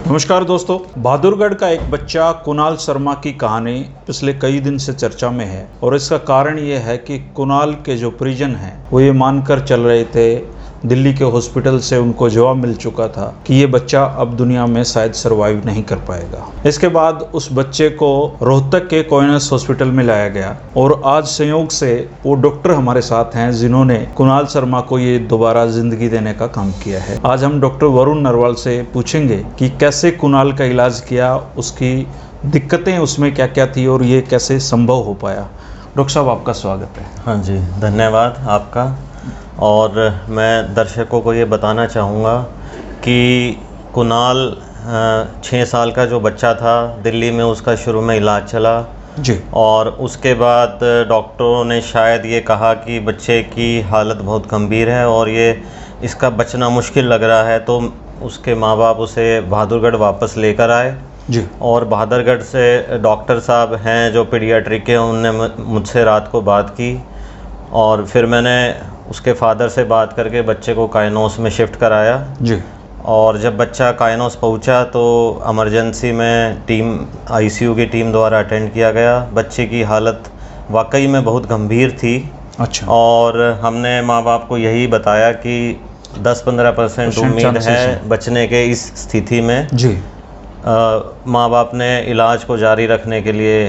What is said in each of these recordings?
नमस्कार दोस्तों, बहादुरगढ़ का एक बच्चा कुणाल शर्मा की कहानी पिछले कई दिन से चर्चा में है और इसका कारण ये है कि कुणाल के जो परिजन हैं वो ये मानकर चल रहे थे, दिल्ली के हॉस्पिटल से उनको जवाब मिल चुका था कि ये बच्चा अब दुनिया में शायद सरवाइव नहीं कर पाएगा। इसके बाद उस बच्चे को रोहतक के कोइनस हॉस्पिटल में लाया गया और आज संयोग से वो डॉक्टर हमारे साथ हैं जिन्होंने कुणाल शर्मा को ये दोबारा जिंदगी देने का काम किया है। आज हम डॉक्टर वरुण नरवाल से पूछेंगे कि कैसे कुणाल का इलाज किया, उसकी दिक्कतें उसमें क्या क्या थी और ये कैसे संभव हो पाया। डॉक्टर साहब, आपका स्वागत है। हाँ जी, धन्यवाद आपका। और मैं दर्शकों को ये बताना चाहूँगा कि कुणाल 6 साल का जो बच्चा था, दिल्ली में उसका शुरू में इलाज चला जी, और उसके बाद डॉक्टरों ने शायद ये कहा कि बच्चे की हालत बहुत गंभीर है और ये इसका बचना मुश्किल लग रहा है, तो उसके माँ बाप उसे बहादुरगढ़ वापस लेकर आए जी। और बहादुरगढ़ से डॉक्टर साहब हैं जो पीडियाट्रिक के, उनने मुझसे रात को बात की और फिर मैंने उसके फादर से बात करके बच्चे को काइनोस में शिफ्ट कराया जी। और जब बच्चा काइनोस पहुंचा तो इमरजेंसी में आईसीयू की टीम द्वारा अटेंड किया गया। बच्चे की हालत वाकई में बहुत गंभीर थी। अच्छा। और हमने माँ बाप को यही बताया कि 10-15% उम्मीद है बचने के इस स्थिति में। जी। माँ बाप ने इलाज को जारी रखने के लिए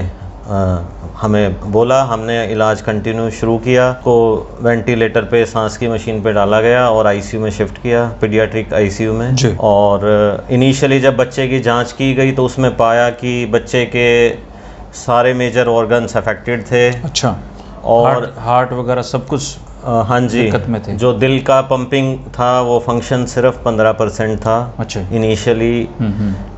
हमें बोला। हमने इलाज कंटिन्यू शुरू किया, को वेंटिलेटर पे, सांस की मशीन पे डाला गया और आईसीयू में शिफ्ट किया, पीडियाट्रिक आईसीयू में। और इनिशियली जब बच्चे की जांच की गई तो उसमें पाया कि बच्चे के सारे मेजर ऑर्गन्स अफेक्टेड थे। अच्छा। और हार्ट वगैरह सब कुछ हाँ जी, दिक्कत में थे। जो दिल का पंपिंग था वो फंक्शन सिर्फ 15% था। अच्छा। इनिशियली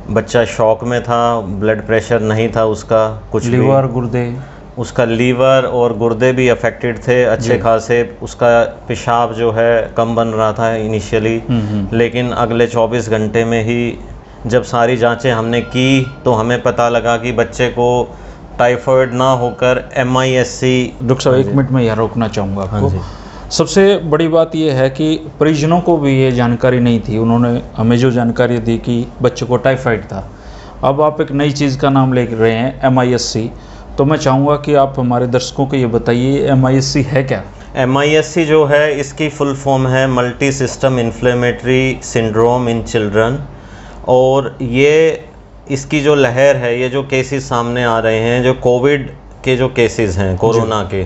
बच्चा शॉक में था, ब्लड प्रेशर नहीं था उसका कुछ भी। लीवर, गुर्दे, उसका लीवर और गुर्दे भी अफेक्टेड थे अच्छे खासे। उसका पेशाब जो है कम बन रहा था इनिशियली, लेकिन अगले 24 घंटे में ही जब सारी जांचें हमने की तो हमें पता लगा कि बच्चे को टाइफाइड ना होकर MIS-C। डॉक्टर साहब, 1 मिनट में यहाँ रोकना चाहूँगा आपको। सबसे बड़ी बात यह है कि परिजनों को भी ये जानकारी नहीं थी। उन्होंने हमें जो जानकारी दी कि बच्चे को टाइफाइड था। अब आप एक नई चीज़ का नाम ले रहे हैं, MIS-C, तो मैं चाहूँगा कि आप हमारे दर्शकों को ये बताइए MIS-C है क्या। MIS-C जो है, इसकी फुल फॉर्म है multi system inflammatory syndrome in children. और ये इसकी जो लहर है, ये जो केसेस सामने आ रहे हैं, जो कोविड के जो केसेस हैं, कोरोना के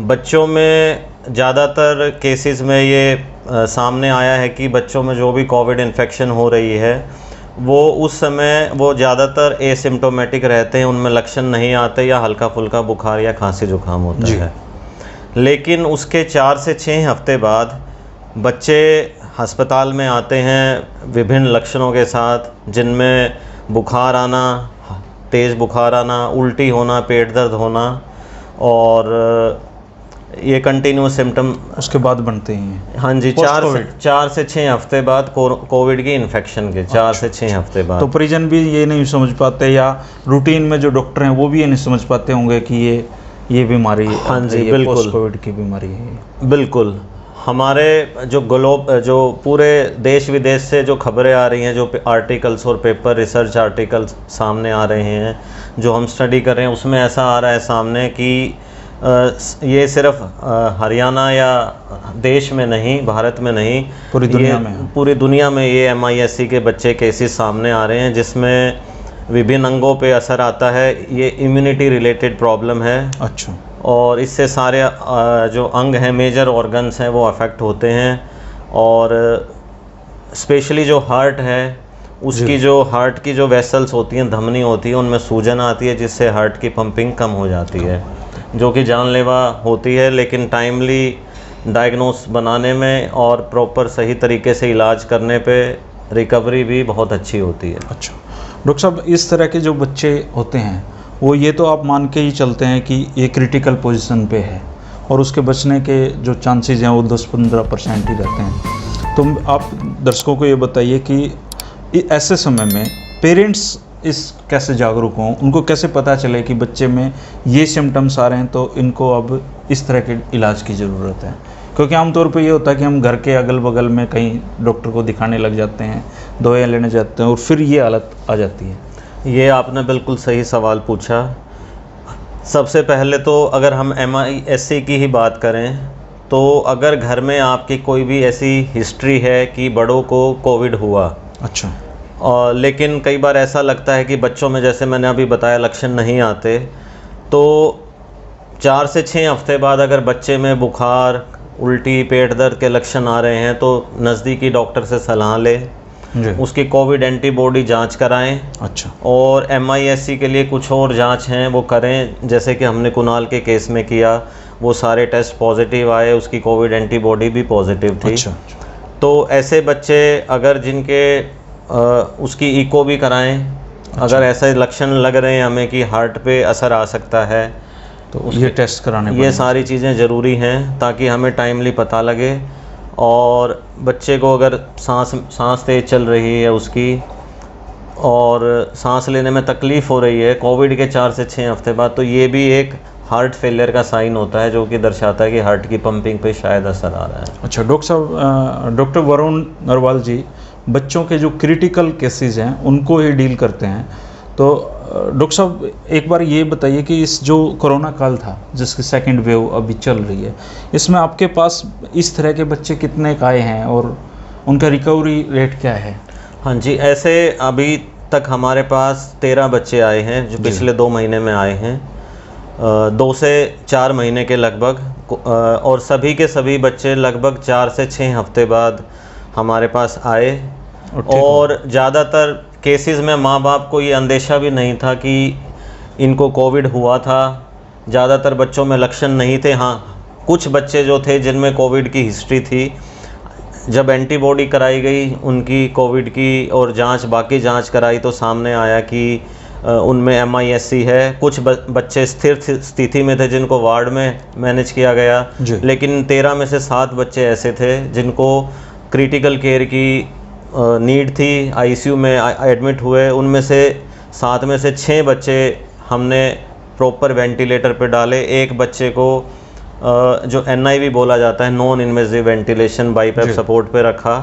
बच्चों में ज़्यादातर केसेस में ये सामने आया है कि बच्चों में जो भी कोविड इन्फेक्शन हो रही है वो उस समय वो ज़्यादातर एसिम्प्टोमेटिक रहते हैं, उनमें लक्षण नहीं आते या हल्का फुल्का बुखार या खांसी जुकाम होता है। लेकिन उसके 4 से 6 हफ्ते बाद बच्चे अस्पताल में आते हैं विभिन्न लक्षणों के साथ, जिनमें बुखार आना, तेज़ बुखार आना, उल्टी होना, पेट दर्द होना, और ये कंटिन्यूस सिम्टम उसके बाद बनते हैं। हाँ जी, 4 से 6 हफ्ते बाद कोविड की इन्फेक्शन के 4 से 6 हफ्ते बाद। तो परिजन भी ये नहीं समझ पाते या रूटीन में जो डॉक्टर हैं वो भी ये नहीं समझ पाते होंगे कि ये बीमारी, हाँ जी, बिल्कुल कोविड की बीमारी है। बिल्कुल। हमारे जो पूरे देश विदेश से जो खबरें आ रही हैं, जो आर्टिकल्स और पेपर रिसर्च आर्टिकल्स सामने आ रहे हैं, जो हम स्टडी कर रहे हैं, उसमें ऐसा आ रहा है सामने कि ये सिर्फ हरियाणा या देश में नहीं, भारत में नहीं, पूरी दुनिया में ये MIS-C के बच्चे केसेस सामने आ रहे हैं, जिसमें विभिन्न अंगों पे असर आता है। ये इम्यूनिटी रिलेटेड प्रॉब्लम है। अच्छा। और इससे सारे जो अंग हैं, मेजर ऑर्गन्स हैं, वो अफेक्ट होते हैं। और स्पेशली जो हार्ट है, उसकी जो हार्ट की जो वेसल्स होती हैं, धमनी होती है, उनमें सूजन आती है, जिससे हार्ट की पंपिंग कम हो जाती है, जो कि जानलेवा होती है। लेकिन टाइमली डायग्नोस बनाने में और प्रॉपर सही तरीके से इलाज करने पे रिकवरी भी बहुत अच्छी होती है। अच्छा डॉक्टर साहब, इस तरह के जो बच्चे होते हैं वो ये तो आप मान के ही चलते हैं कि ये क्रिटिकल पोजीशन पे है और उसके बचने के जो चांसेस हैं वो 10-15% ही रहते हैं। तो आप दर्शकों को ये बताइए कि ऐसे समय में पेरेंट्स इस कैसे जागरूक हों, उनको कैसे पता चले कि बच्चे में ये सिम्टम्स आ रहे हैं तो इनको अब इस तरह के इलाज की ज़रूरत है। क्योंकि आमतौर पे ये होता है कि हम घर के अगल बगल में कहीं डॉक्टर को दिखाने लग जाते हैं, दवाइयाँ लेने जाते हैं और फिर ये हालत आ जाती है। ये आपने बिल्कुल सही सवाल पूछा। सबसे पहले तो अगर हम MIS-C की ही बात करें, तो अगर घर में आपकी कोई भी ऐसी हिस्ट्री है कि बड़ों को कोविड हुआ, अच्छा, और लेकिन कई बार ऐसा लगता है कि बच्चों में, जैसे मैंने अभी बताया, लक्षण नहीं आते, तो 4 से 6 हफ्ते बाद अगर बच्चे में बुखार, उल्टी, पेट दर्द के लक्षण आ रहे हैं तो नज़दीकी डॉक्टर से सलाह लें, जी, उसकी कोविड एंटीबॉडी जांच कराएं, अच्छा, और MIS-C के लिए कुछ और जांच हैं वो करें, जैसे कि हमने कुणाल के केस में किया, वो सारे टेस्ट पॉजिटिव आए, उसकी कोविड एंटीबॉडी भी पॉजिटिव थी। अच्छा, तो ऐसे बच्चे अगर जिनके उसकी इको भी कराएं, अगर ऐसे लक्षण लग रहे हैं हमें कि हार्ट पे असर आ सकता है, तो ये टेस्ट कराने ये पड़ेंगे। सारी चीज़ें ज़रूरी हैं ताकि हमें टाइमली पता लगे। और बच्चे को अगर सांस तेज़ चल रही है उसकी, और सांस लेने में तकलीफ़ हो रही है कोविड के 4 से 6 हफ्ते बाद, तो ये भी एक हार्ट फेलियर का साइन होता है, जो कि दर्शाता है कि हार्ट की पंपिंग पे शायद असर आ रहा है। अच्छा डॉक्टर साहब, डॉक्टर वरुण नरवाल जी बच्चों के जो क्रिटिकल केसेस हैं उनको ही डील करते हैं, तो डॉक्टर साहब एक बार ये बताइए कि इस जो कोरोना काल था जिसकी सेकंड वेव अभी चल रही है, इसमें आपके पास इस तरह के बच्चे कितने आए हैं और उनका रिकवरी रेट क्या है? हाँ जी, ऐसे अभी तक हमारे पास 13 बच्चे आए हैं जो पिछले 2 महीने में आए हैं, 2 से 4 महीने के लगभग, और सभी के सभी बच्चे लगभग 4 से 6 हफ्ते बाद हमारे पास आए। और ज़्यादातर केसेस में माँ बाप को ये अंदेशा भी नहीं था कि इनको कोविड हुआ था, ज़्यादातर बच्चों में लक्षण नहीं थे। हाँ, कुछ बच्चे जो थे जिनमें कोविड की हिस्ट्री थी, जब एंटीबॉडी कराई गई उनकी कोविड की और बाकी जांच कराई तो सामने आया कि उनमें MIS-C है। कुछ बच्चे स्थिर स्थिति में थे जिनको वार्ड में मैनेज किया गया, लेकिन 13 में से 7 बच्चे ऐसे थे जिनको क्रिटिकल केयर की नीड थी, ICU में एडमिट हुए। उनमें से 7 में से 6 बच्चे हमने प्रॉपर वेंटिलेटर पे डाले, एक बच्चे को जो NIV बोला जाता है, non invasive ventilation BiPAP support पे रखा,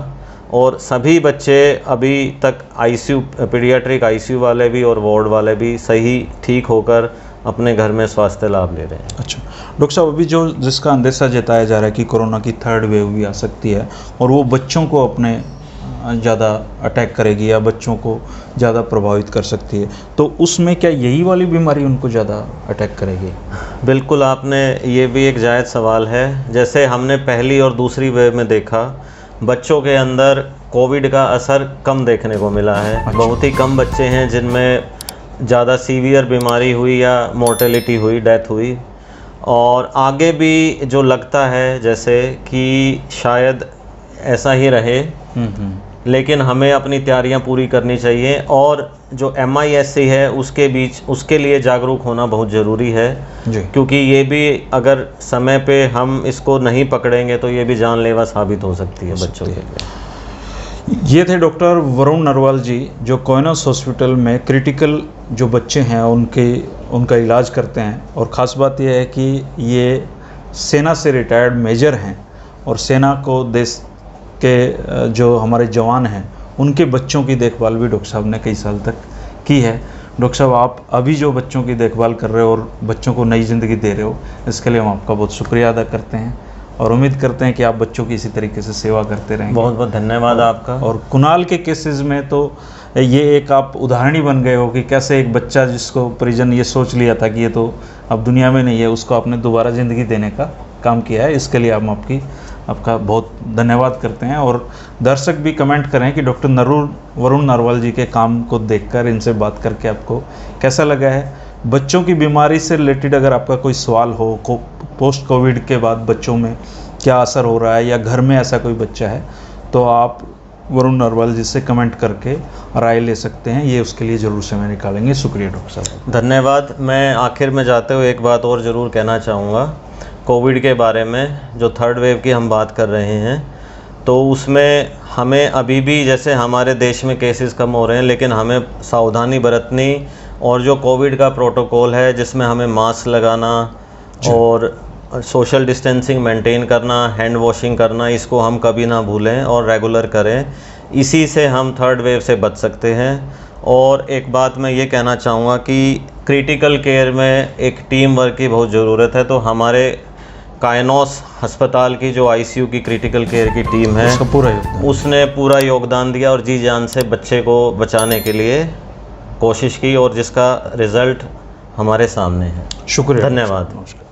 और सभी बच्चे अभी तक ICU, पीडियाट्रिक ICU वाले भी और वार्ड वाले भी सही ठीक होकर अपने घर में स्वास्थ्य लाभ ले रहे हैं। अच्छा डॉक्टर साहब, अभी जो जिसका अंदेशा जताया जा रहा है कि कोरोना की 3rd वेव भी आ सकती है और वो बच्चों को अपने ज़्यादा अटैक करेगी या बच्चों को ज़्यादा प्रभावित कर सकती है, तो उसमें क्या यही वाली बीमारी उनको ज़्यादा अटैक करेगी? बिल्कुल, आपने ये भी एक जायज़ सवाल है। जैसे हमने पहली और दूसरी वेव में देखा, बच्चों के अंदर कोविड का असर कम देखने को मिला है। अच्छा। बहुत ही कम बच्चे हैं जिनमें ज़्यादा सीवियर बीमारी हुई या मोर्टेलिटी हुई, डेथ हुई। और आगे भी जो लगता है जैसे कि शायद ऐसा ही रहे, लेकिन हमें अपनी तैयारियां पूरी करनी चाहिए, और जो MIS-C है उसके लिए जागरूक होना बहुत ज़रूरी है जी। क्योंकि ये भी अगर समय पे हम इसको नहीं पकड़ेंगे तो ये भी जानलेवा साबित हो सकती है बच्चों के लिए। ये थे डॉक्टर वरुण नरवाल जी जो कोइनस हॉस्पिटल में क्रिटिकल जो बच्चे हैं उनका इलाज करते हैं, और ख़ास बात यह है कि ये सेना से रिटायर्ड मेजर हैं और सेना को देश के जो हमारे जवान हैं उनके बच्चों की देखभाल भी डॉक्टर साहब ने कई साल तक की है। डॉक्टर साहब, आप अभी जो बच्चों की देखभाल कर रहे हो और बच्चों को नई ज़िंदगी दे रहे हो, इसके लिए हम आपका बहुत शुक्रिया अदा करते हैं और उम्मीद करते हैं कि आप बच्चों की इसी तरीके से सेवा करते रहेंगे। बहुत बहुत धन्यवाद आपका। और कुणाल के केसेस में तो ये एक आप उदाहरण ही बन गए हो कि कैसे एक बच्चा जिसको परिजन ये सोच लिया था कि ये तो अब दुनिया में नहीं है, उसको आपने दोबारा ज़िंदगी देने का काम किया है। इसके लिए हम आपका बहुत धन्यवाद करते हैं। और दर्शक भी कमेंट करें कि डॉक्टर वरुण नरवाल जी के काम को देखकर, इनसे बात करके आपको कैसा लगा है। बच्चों की बीमारी से रिलेटेड अगर आपका कोई सवाल हो, पोस्ट कोविड के बाद बच्चों में क्या असर हो रहा है या घर में ऐसा कोई बच्चा है, तो आप वरुण नरवाल जी से कमेंट करके राय ले सकते हैं। ये उसके लिए ज़रूर समय निकालेंगे। शुक्रिया डॉक्टर साहब। धन्यवाद। मैं आखिर में जाते हुए एक बात और ज़रूर कहना चाहूँगा कोविड के बारे में। जो 3rd वेव की हम बात कर रहे हैं तो उसमें हमें अभी भी, जैसे हमारे देश में केसेस कम हो रहे हैं, लेकिन हमें सावधानी बरतनी, और जो कोविड का प्रोटोकॉल है जिसमें हमें मास्क लगाना और सोशल डिस्टेंसिंग मेंटेन करना, हैंड वॉशिंग करना, इसको हम कभी ना भूलें और रेगुलर करें। इसी से हम थर्ड वेव से बच सकते हैं। और एक बात मैं ये कहना चाहूँगा कि क्रिटिकल केयर में एक टीम वर्क की बहुत ज़रूरत है। तो हमारे कायनोस अस्पताल की जो आईसीयू की क्रिटिकल केयर की टीम है, उसका पूरा योगदान। उसने पूरा योगदान दिया और जी जान से बच्चे को बचाने के लिए कोशिश की, और जिसका रिज़ल्ट हमारे सामने है। शुक्रिया। धन्यवाद। नमस्कार।